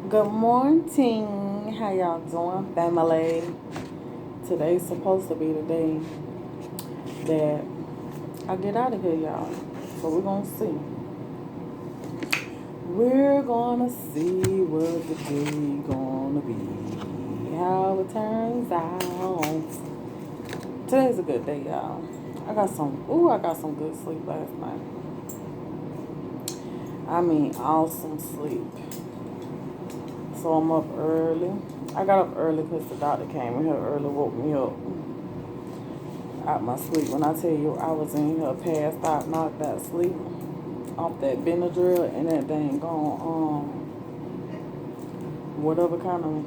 Good morning. How y'all doing, family? Today's supposed to be the day that I get out of here, y'all. So we're gonna see. We're gonna see what the day gonna be. How it turns out. Today's a good day, y'all. I got some good sleep last night. I mean, awesome sleep. So I'm up early. I got up early because the doctor came in here early, woke me up out my sleep. When I tell you I was in here passed out, knocked out sleep off that Benadryl and that dang gone whatever kind of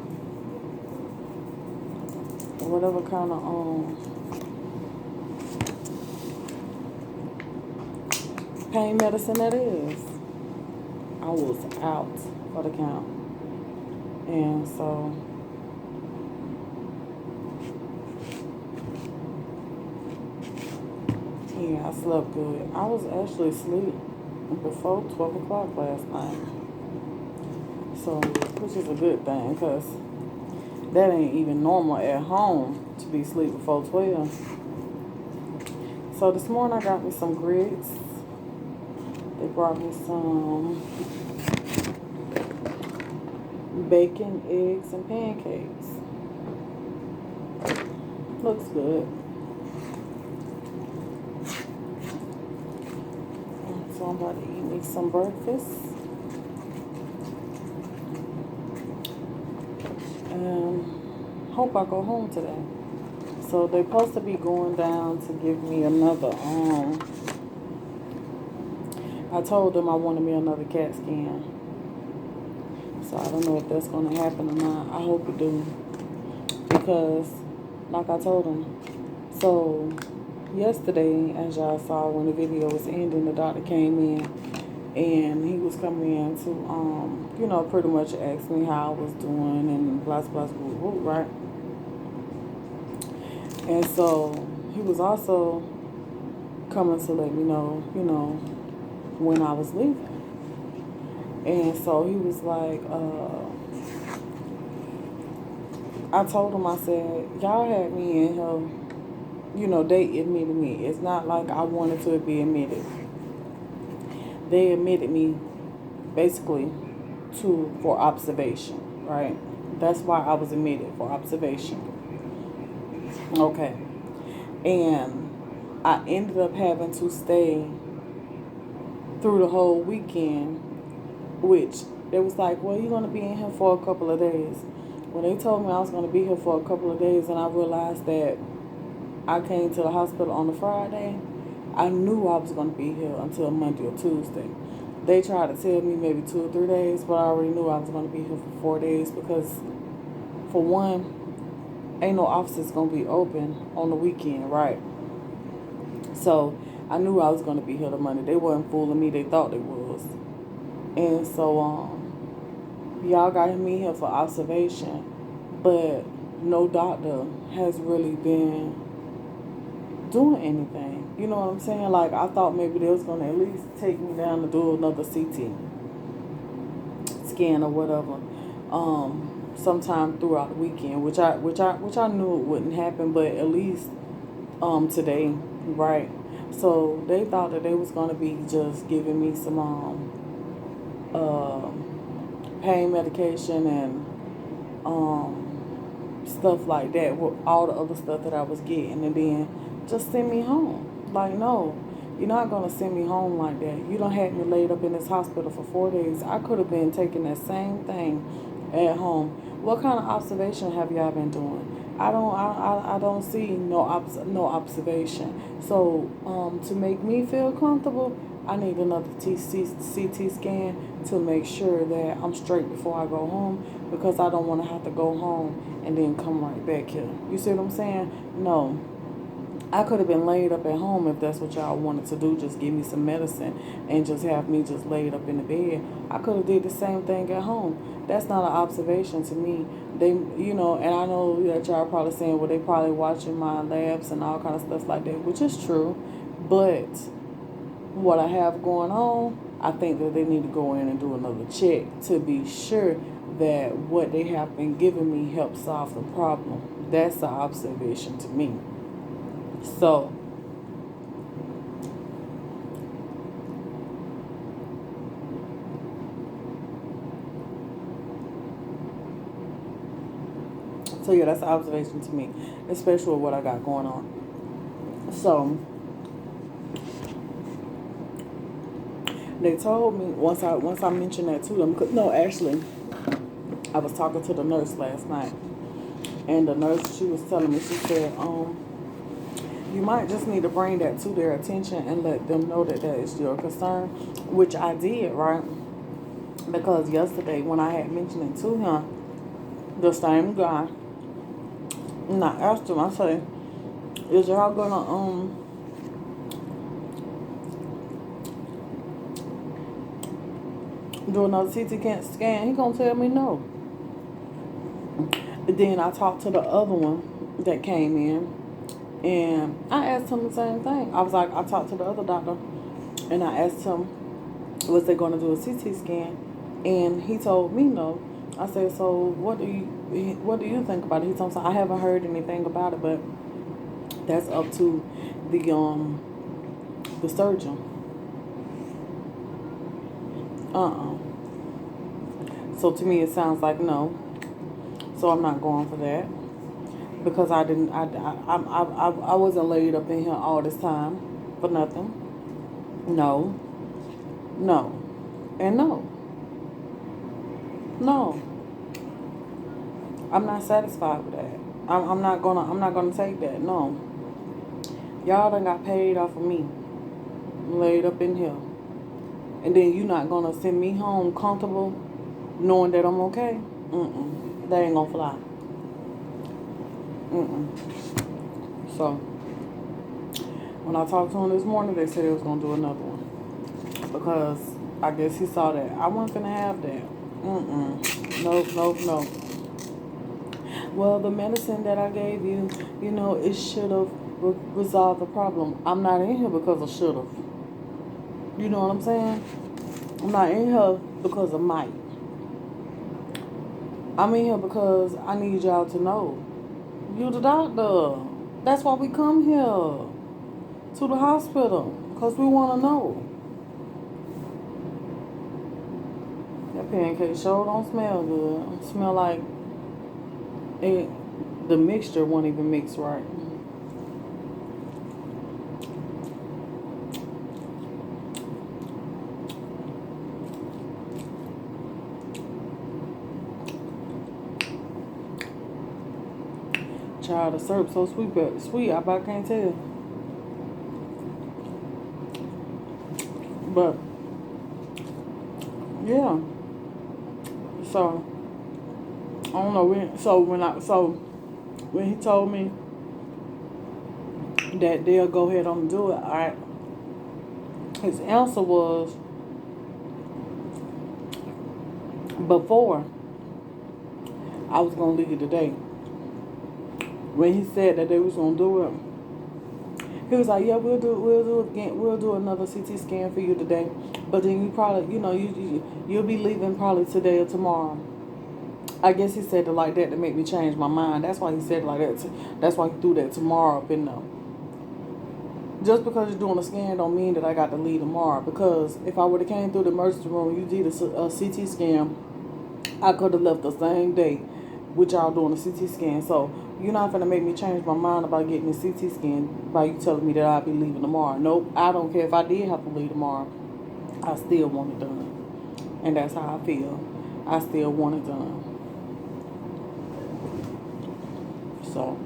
pain medicine that is. I was out for the count. And so yeah, I slept good. I was actually asleep before 12 o'clock last night. So, which is a good thing, because that ain't even normal at home to be asleep before 12. So this morning I got me some grits. They brought me some bacon, eggs, and pancakes. Looks good. So I'm about to eat me some breakfast. And hope I go home today. So they're supposed to be going down to give me another, I told them I wanted me another CAT scan. So I don't know if that's going to happen or not. I hope it do. Because, like I told them, so yesterday, as y'all saw when the video was ending, the doctor came in and he was coming in to, pretty much ask me how I was doing and blah, blah, blah, blah, right? And so he was also coming to let me know, when I was leaving. And so he was like, I told him, I said, y'all had me in here, they admitted me. It's not like I wanted to be admitted. They admitted me basically for observation, right? That's why I was admitted, for observation. Okay. And I ended up having to stay through the whole weekend, which they was like, well, you're going to be in here for a couple of days. When they told me I was going to be here for a couple of days and I realized that I came to the hospital on a Friday, I knew I was going to be here until Monday or Tuesday. They tried to tell me maybe 2 or 3 days, but I already knew I was going to be here for 4 days because, for one, ain't no offices going to be open on the weekend, right? So I knew I was going to be here the Monday. They weren't fooling me. They thought they was. And so y'all got me here for observation, but no doctor has really been doing anything. You know what I'm saying? Like, I thought maybe they was gonna at least take me down to do another CT scan or whatever, sometime throughout the weekend, which I knew it wouldn't happen, but at least today, right? So they thought that they was gonna be just giving me some pain medication and stuff like that with all the other stuff that I was getting, and then just send me home. Like, no, you're not gonna send me home like that. You don't have me laid up in this hospital for 4 days. I could have been taking that same thing at home. What kind of observation have y'all been doing? I don't see no observation. So to make me feel comfortable, I need another CT scan to make sure that I'm straight before I go home, because I don't want to have to go home and then come right back here. You see what I'm saying? No. I could have been laid up at home if that's what y'all wanted to do. Just give me some medicine and just have me just laid up in the bed. I could have did the same thing at home. That's not an observation to me. They, and I know that y'all probably saying, well, they probably watching my labs and all kind of stuff like that, which is true. But what I have going on, I think that they need to go in and do another check to be sure that what they have been giving me helps solve the problem. That's the observation to me. So, yeah, that's the observation to me, especially with what I got going on. So, they told me once I mentioned that to them. No, actually, I was talking to the nurse last night, and the nurse, she was telling me, she said, you might just need to bring that to their attention and let them know that that is your concern, which I did, right? Because yesterday when I had mentioned it to him, the same guy, and I asked him, I said, is y'all gonna do another CT scan? He gonna tell me no. Then I talked to the other one that came in, and I asked him the same thing. I was like, I talked to the other doctor, and I asked him, was they going to do a CT scan? And he told me no. I said, so what do you think about it? He told me, I haven't heard anything about it, but that's up to the surgeon. So to me, it sounds like no. So I'm not going for that, because I wasn't laid up in here all this time for nothing. No, no, and no. No, I'm not satisfied with that. I'm not gonna take that. No, y'all done got paid off of me, laid up in here, and then you not gonna send me home comfortable, knowing that I'm okay. That ain't gonna fly. So when I talked to him this morning, they said they was gonna do another one, because I guess he saw that I wasn't gonna have that. Nope. Well, the medicine that I gave you, it should have resolved the problem. I'm not in here because of should have. You know what I'm saying? I'm not in here because of might. I'm in here because I need y'all to know. You the doctor. That's why we come here to the hospital, because we want to know. That pancake sure don't smell good. It smell like the mixture won't even mix right. Child, the syrup so sweet, but I about can't tell. But yeah, so I don't know when. When he told me that they'll go ahead and do it, his answer was, before I was gonna leave today, when he said that they was gonna do it, he was like, "Yeah, we'll do it again. We'll do another CT scan for you today, but then you probably, you'll be leaving probably today or tomorrow." I guess he said it like that to make me change my mind. That's why he said it like that. That's why he threw that tomorrow up in there. Just because you're doing a scan don't mean that I got to leave tomorrow. Because if I would have came through the emergency room, you did a CT scan, I could have left the same day with y'all doing a CT scan. So you're not going to make me change my mind about getting a CT scan by you telling me that I'll be leaving tomorrow. Nope, I don't care if I did have to leave tomorrow. I still want it done. And that's how I feel. I still want it done. So,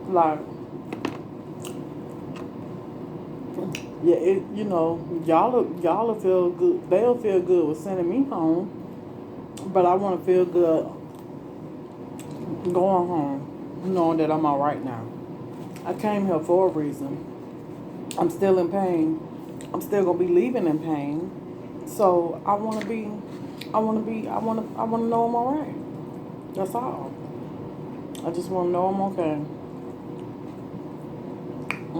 like, yeah, y'all feel good. They'll feel good with sending me home, but I want to feel good going home, knowing that I'm all right now. I came here for a reason. I'm still in pain. I'm still gonna be leaving in pain. So I want to know I'm all right. That's all. I just want to know I'm okay.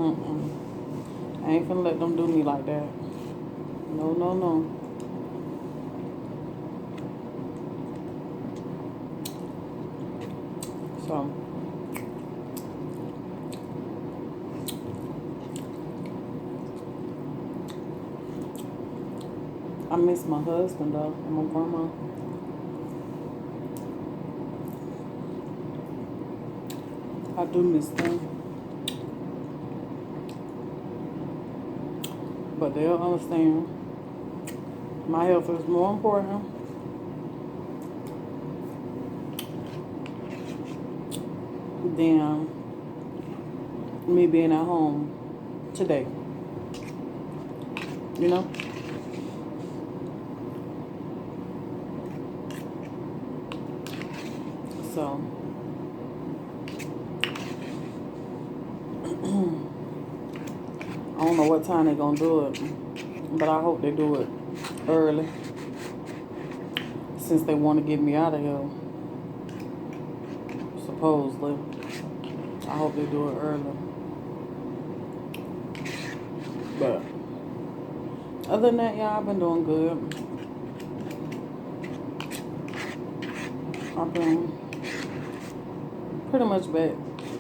I ain't finna let them do me like that. No, no, no. So, I miss my husband though, and my grandma. I do miss them. But they'll understand. My health is more important than me being at home today. You know? So, I don't know what time they're going to do it, but I hope they do it early since they want to get me out of here, supposedly. I hope they do it early. But other than that, yeah, I've been doing good. I've been pretty much back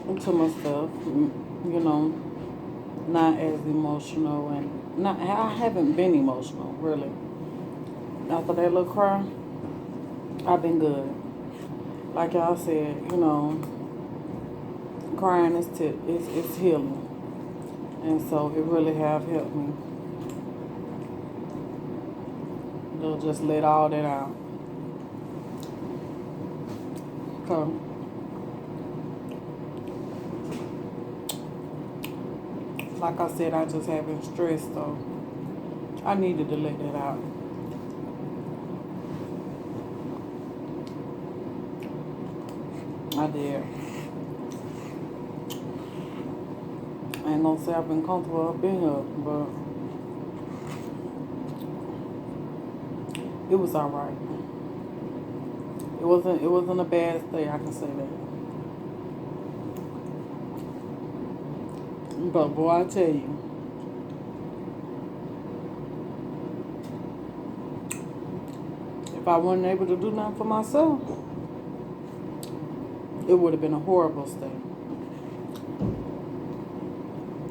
into my stuff, you know, not as emotional and I haven't been emotional, really. After that little cry, I've been good. Like y'all said, you know, crying is it's healing. And so it really have helped me. They'll just let all that out. So, like I said, I just have been stressed, so I needed to let that out. I did. I ain't gonna say I've been comfortable up in here, but it was alright. It wasn't a bad stay, I can say that. But boy, I tell you, if I wasn't able to do nothing for myself, it would have been a horrible stay.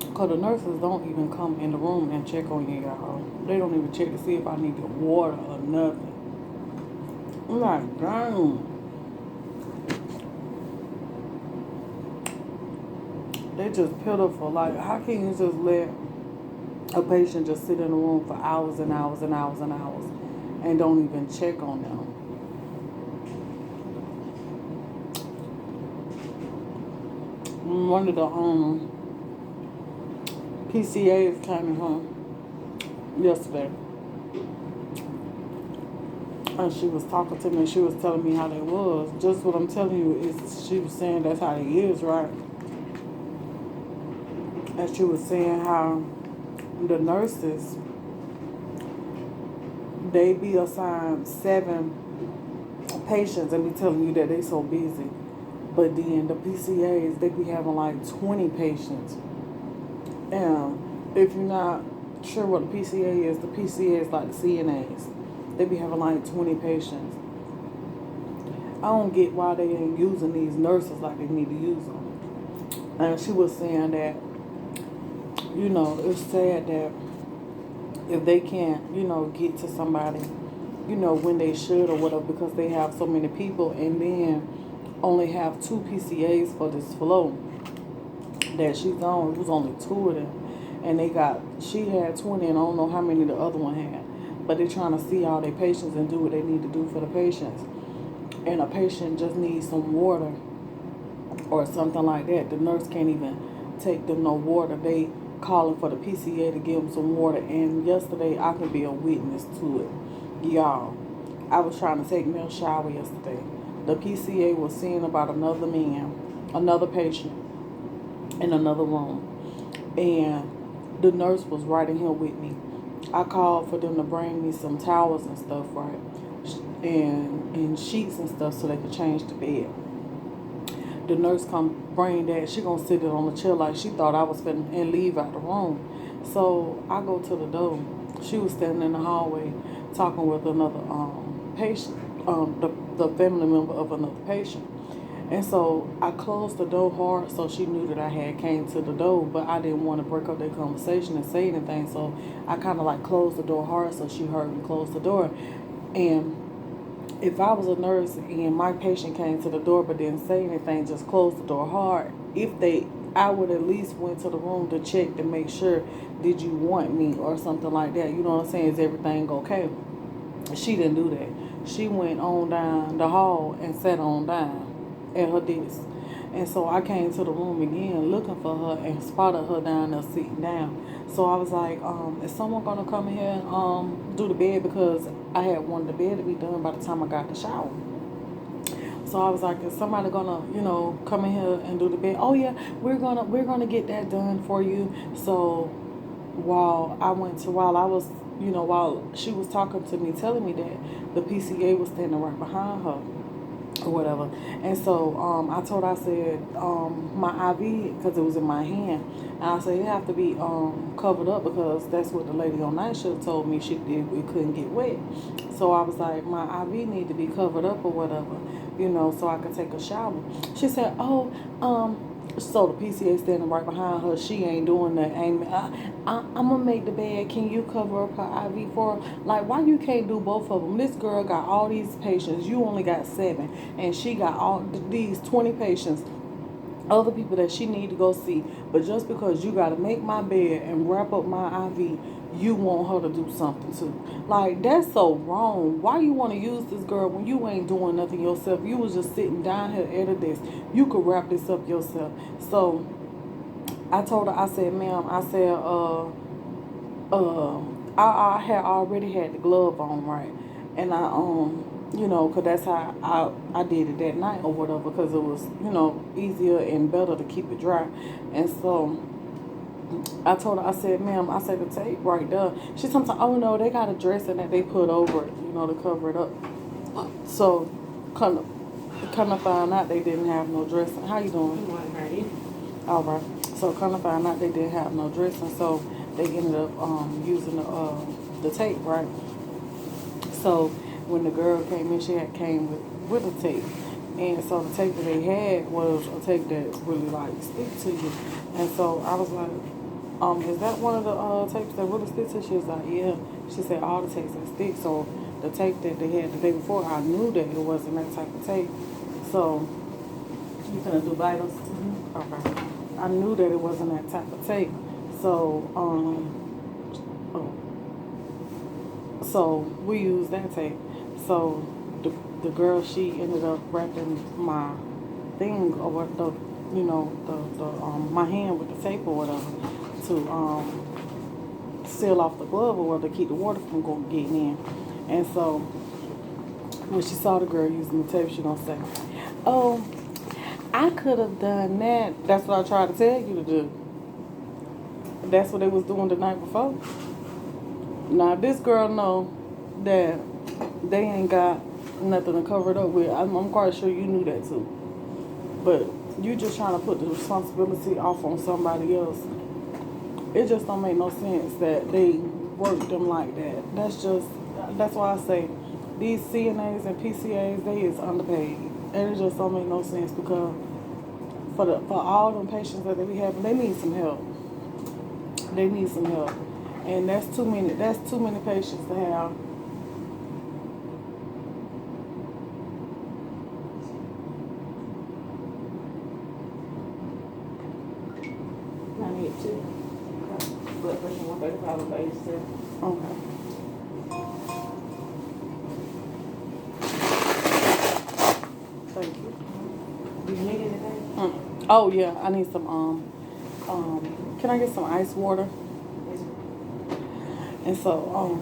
Because the nurses don't even come in the room and check on you, y'all. They don't even check to see if I needed water or nothing. I'm like, damn. They just pitiful. Like, how can you just let a patient just sit in the room for hours and hours and hours and hours and don't even check on them? One of the PCAs came home yesterday, and she was talking to me. She was telling me how they was. Just what I'm telling you is, she was saying that's how they is, right? And she was saying how the nurses, they be assigned 7 patients and be telling you that they so busy. But then the PCAs, they be having like 20 patients. And if you're not sure what the PCA is, the PCA is like the CNAs. They be having like 20 patients. I don't get why they ain't using these nurses like they need to use them. And she was saying that, you know, it's sad that if they can't, you know, get to somebody, you know, when they should or whatever, because they have so many people, and then only have 2 PCAs for this flow that she's on. It was only 2 of them. And she had 20, and I don't know how many the other one had. But they're trying to see all their patients and do what they need to do for the patients. And a patient just needs some water or something like that. The nurse can't even take them no water. They calling for the PCA to give them some water. And yesterday, I could be a witness to it. Y'all, I was trying to take me a shower yesterday. The PCA was seeing about another patient in another room. And the nurse was right in here with me. I called for them to bring me some towels and stuff, right? And sheets and stuff so they could change the bed. the nurse come bring that, she gonna sit it on the chair like she thought I was finna and leave out the room. So I go to the door. She was standing in the hallway talking with another patient, the family member of another patient. And so I closed the door hard so she knew that I had came to the door, but I didn't want to break up that conversation and say anything. So I kind of like closed the door hard so she heard me close the door. And if I was a nurse and my patient came to the door but didn't say anything, just closed the door hard, I would at least went to the room to check to make sure, did you want me or something like that. You know what I'm saying? Is everything okay? She didn't do that. She went on down the hall and sat on down at her desk. And so I came to the room again looking for her and spotted her down there sitting down. So I was like, is someone gonna come in here and do the bed, because I had wanted the bed to be done by the time I got the shower. So I was like, is somebody gonna, come in here and do the bed? Oh yeah, we're gonna get that done for you. So while I was, while she was talking to me, telling me that, the PCA was standing right behind her or whatever. And so I told her, I said, my IV, because it was in my hand, and I said, it have to be covered up, because that's what the lady on night shift told me it couldn't get wet. So I was like, my IV need to be covered up or whatever, so I could take a shower. She said, oh, so the PCA standing right behind her, she ain't doing that. I'm gonna make the bed. Can you cover up her IV for her? Like, why you can't do both of them? This girl got all these patients. You only got 7, and she got all these 20 patients, other people that she need to go see. But just because you got to make my bed and wrap up my IV, you want her to do something too. Like, that's so wrong. Why you want to use this girl when you ain't doing nothing yourself? You was just sitting down here at a desk. You could wrap this up yourself. So I told her, I said, ma'am, I said, I had already had the glove on, right? And I, because that's how I did it that night or whatever, because it was, easier and better to keep it dry. And so I told her, I said, ma'am, I said, the tape right there. She told me, oh no, they got a dressing that they put over it, to cover it up. So, kind of find out they didn't have no dressing. How you doing? All right. So, kind of find out they didn't have no dressing. So, they ended up using the tape, right? So, when the girl came in, she had came with a tape. And so the tape that they had was a tape that really like stick to you. And so I was like, is that one of the tapes that really stick to you? She was like, yeah. She said all the tapes that stick. So the tape that they had the day before, I knew that it wasn't that type of tape. So you gonna do vitals? Mm-hmm. Okay. I knew that it wasn't that type of tape. So so we used that tape. So the girl, she ended up wrapping my thing over the my hand with the tape or whatever to seal off the glove or whatever, to keep the water from getting in. And so when she saw the girl using the tape, she gonna say, oh, I could have done that. That's what I tried to tell you to do. That's what they was doing the night before. Now this girl know that they ain't got nothing to cover it up with. I'm quite sure you knew that too. But you just trying to put the responsibility off on somebody else. It just don't make no sense that they work them like that. That's why I say these CNAs and PCAs, they is underpaid. And it just don't make no sense, because for all them patients that they be having, they need some help. They need some help. And that's too many patients to have. I need to. Blood pressure 135/87. Okay. Thank you. Do you need anything? Oh yeah, I need some can I get some ice water? And so,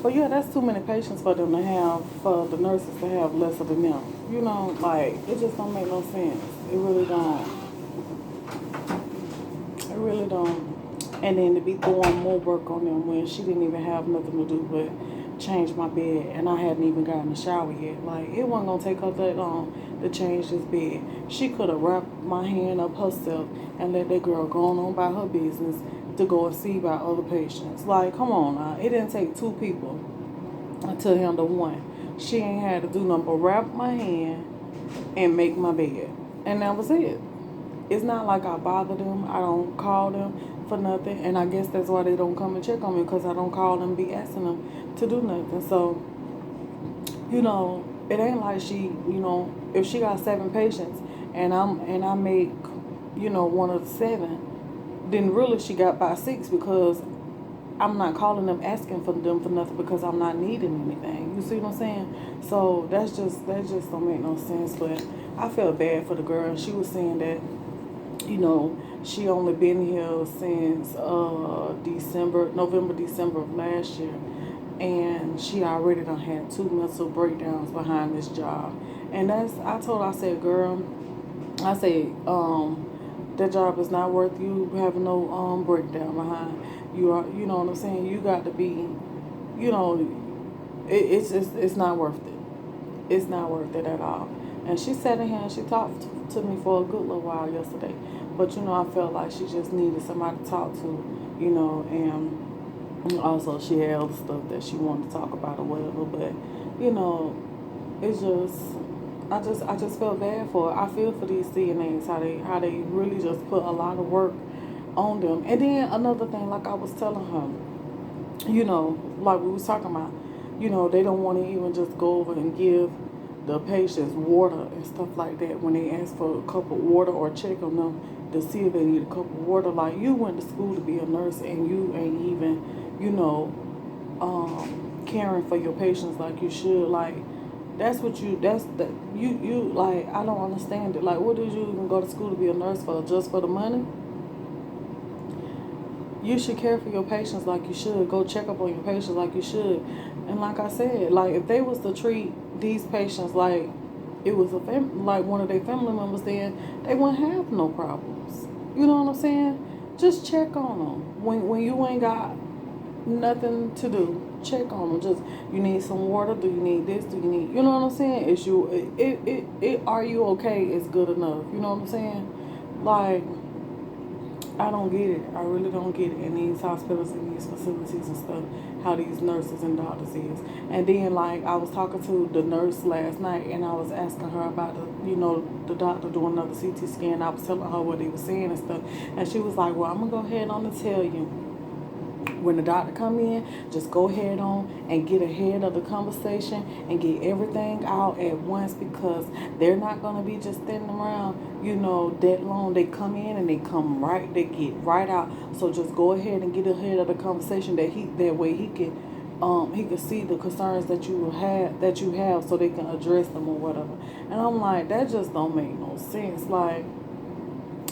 but yeah, that's too many patients for them to have, for the nurses to have lesser than them. Like, it just don't make no sense. It really don't. It really don't. And then to be throwing more work on them when she didn't even have nothing to do but change my bed, and I hadn't even gotten a shower yet. Like, it wasn't gonna take her that long to change this bed. She could have wrapped my hand up herself and let that girl go on about her business to go and see about other patients. Like, come on now. It didn't take two people to handle one. She ain't had to do nothing but wrap my hand and make my bed. And that was it. It's not like I bother them. I don't call them for nothing. And I guess that's why they don't come and check on me, because I don't call them, be asking them to do nothing. So, it ain't like she, if she got 7 patients and I make, one of the 7, then really she got by 6, because I'm not calling them asking for them for nothing, because I'm not needing anything. You see what I'm saying? So that just don't make no sense. But I felt bad for the girl. She was saying that, she only been here since November, December of last year. And she already done had 2 mental breakdowns behind this job. And I told her, I said, girl, that job is not worth you having no breakdown behind. You know what I'm saying? You got to be, it's not worth it. It's not worth it at all. And she sat in here and she talked to me for a good little while yesterday. But, I felt like she just needed somebody to talk to, and also she had other stuff that she wanted to talk about or whatever. But, it's I just felt bad for her. I feel for these CNAs, how they really just put a lot of work on them. And then another thing, like I was telling her, like we was talking about, they don't want to even just go over and give the patients water and stuff like that when they ask for a cup of water, or check on them to see if they need a cup of water. Like, you went to school to be a nurse and you ain't even, caring for your patients like you should. Like, you like, I don't understand it. Like, what did you even go to school to be a nurse for? Just for the money? You should care for your patients like you should. Go check up on your patients like you should. And like I said, like, if they was to treat these patients like it was like one of their family members, then they wouldn't have no problems. You know what I'm saying? Just check on them. When you ain't got nothing to do, check on them. Just, you need some water? Do you need this? Do you need, you know what I'm saying? Are you okay is good enough. You know what I'm saying? Like, I don't get it. I really don't get it in these hospitals and these facilities and stuff, how these nurses and doctors is. And then, like, I was talking to the nurse last night, and I was asking her about the doctor doing another CT scan. I was telling her what they were saying and stuff. And she was like, well, I'm going to go ahead on and tell you, when the doctor come in, just go ahead on and get ahead of the conversation and get everything out at once, because they're not going to be just standing around, that long. They come in and they get right out. So just go ahead and get ahead of the conversation, that way he can see the concerns that you have, so they can address them or whatever. And I'm like, that just don't make no sense. Like,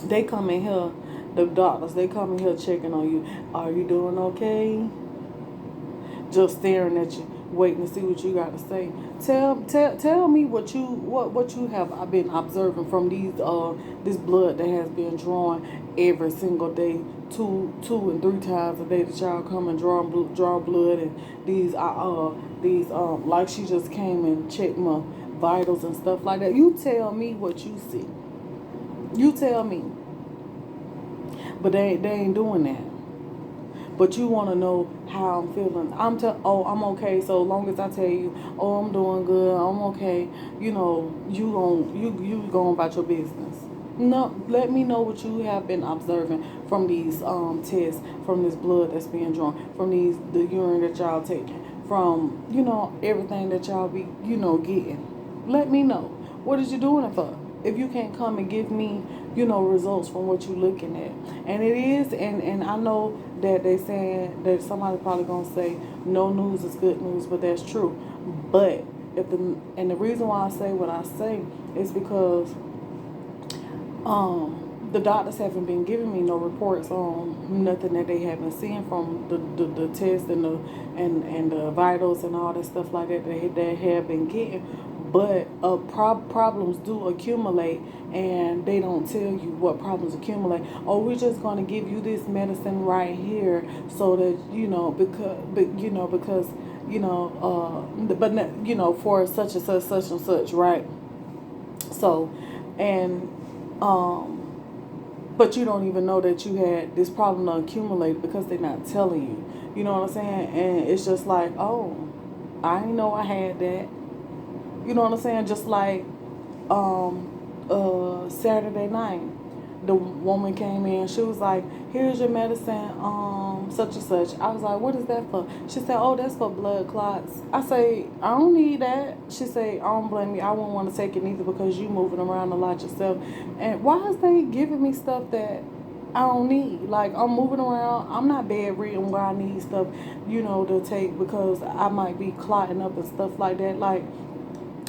they come in here, the doctors, they come in here checking on you. Are you doing okay? Just staring at you, waiting to see what you got to say. Tell me what you have been observing from this blood that has been drawn every single day, 2 and 3 times a day, that y'all come and draw blood, and these like, she just came and checked my vitals and stuff like that. You tell me what you see. You tell me. But they ain't doing that. But you want to know how I'm feeling. I'm okay. So long as I tell you, I'm doing good, I'm okay, you going about your business. No, let me know what you have been observing from these tests, from this blood that's being drawn, from the urine that y'all taking, from everything that y'all be getting. Let me know. What is you doing it for? If you can't come and give me, results from what you're looking at. And it is, and I know that they saying that somebody probably gonna say no news is good news, but that's true. But the reason why I say what I say is because the doctors haven't been giving me no reports on nothing that they haven't seen from the test and the vitals and all that stuff like that they have been getting. But problems do accumulate, and they don't tell you what problems accumulate. Oh, we're just going to give you this medicine right here, so that for such and such, right? So, and but you don't even know that you had this problem accumulate because they're not telling you. You know what I'm saying? And it's just like, oh, I didn't know I had that. You know what I'm saying? Just like Saturday night, the woman came in. She was like, "Here's your medicine, such and such." I was like, "What is that for?" She said, "Oh, that's for blood clots." I say, "I don't need that." She said, "I don't blame you. I wouldn't want to take it either because you moving around a lot yourself." And why is they giving me stuff that I don't need? Like, I'm moving around. I'm not bedridden where I need stuff, to take because I might be clotting up and stuff like that. Like,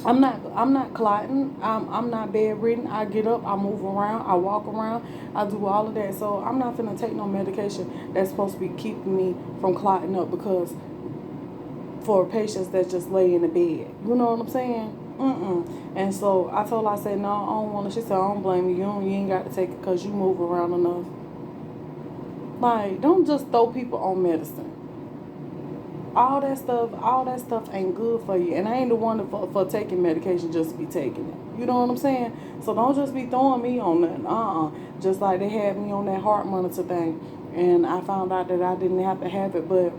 I'm not clotting. I'm not bedridden. I get up, I move around, I walk around, I do all of that. So I'm not gonna take no medication that's supposed to be keeping me from clotting up because for patients that just lay in the bed. You know what I'm saying? And so I told her, I said, no, I don't want to. She said, I don't blame you. You ain't got to take it because you move around enough. Like, don't just throw people on medicine. All that stuff ain't good for you. And I ain't the one for taking medication just to be taking it. You know what I'm saying? So don't just be throwing me on that. Just like they had me on that heart monitor thing. And I found out that I didn't have to have it. But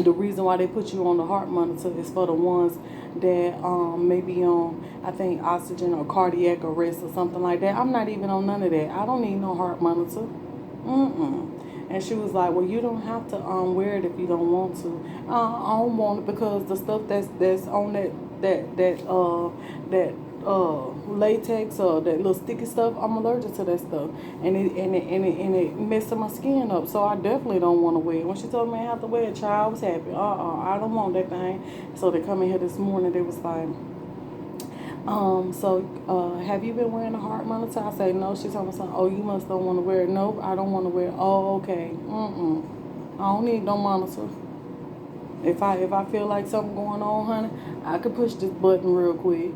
the reason why they put you on the heart monitor is for the ones that may be on, I think, oxygen or cardiac arrest or something like that. I'm not even on none of that. I don't need no heart monitor. And she was like, "Well, you don't have to wear it if you don't want to." I don't want it because the stuff that's on that latex or that little sticky stuff, I'm allergic to that stuff, and it messing my skin up. So I definitely don't want to wear it. When she told me I have to wear it, child, I was happy. I don't want that thing. So they come in here this morning. They was like, have you been wearing a heart monitor? I say, no. She told me something. Oh, you must don't want to wear it. Nope, I don't want to wear it. Oh, okay. I don't need no monitor. If I feel like something going on, honey, I could push this button real quick.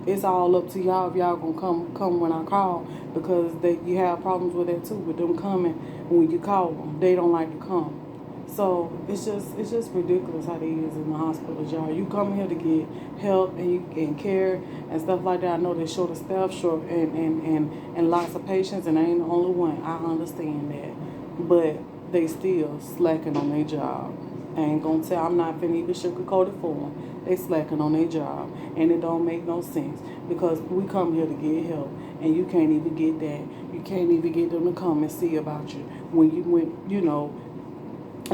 It's all up to y'all if y'all gonna come when I call because you have problems with that too, with them coming when you call them. They don't like to come. So it's just ridiculous how they is in the hospitals, y'all. You come here to get help and care and stuff like that. I know they're short of staff, short and lots of patients, and I ain't the only one. I understand that, but they still slacking on their job. I ain't gonna tell. I'm not finna even sugarcoat it for them. They slacking on their job, and it don't make no sense because we come here to get help, and you can't even get that. You can't even get them to come and see about you when you went,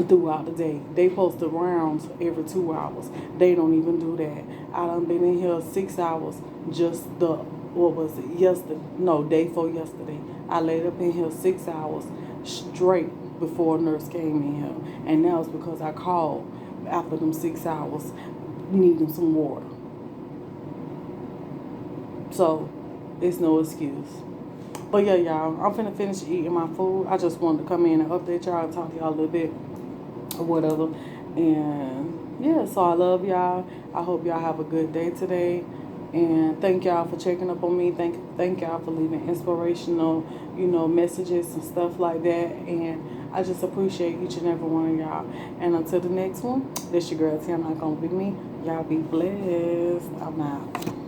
throughout the day. They post the rounds every 2 hours. They don't even do that. I done been in here 6 hours just what was it, yesterday? No, day before yesterday. I laid up in here 6 hours straight before a nurse came in here. And that was because I called after them 6 hours needing some water. So, it's no excuse. But yeah, y'all, I'm finna finish eating my food. I just wanted to come in and update y'all and talk to y'all a little bit or whatever. And yeah, so I love y'all. I hope y'all have a good day today. And thank y'all for checking up on me. Thank y'all for leaving inspirational, messages and stuff like that. And I just appreciate each and every one of y'all. And until the next one, this your girl Tim. Not gonna be me. Y'all be blessed. I'm out.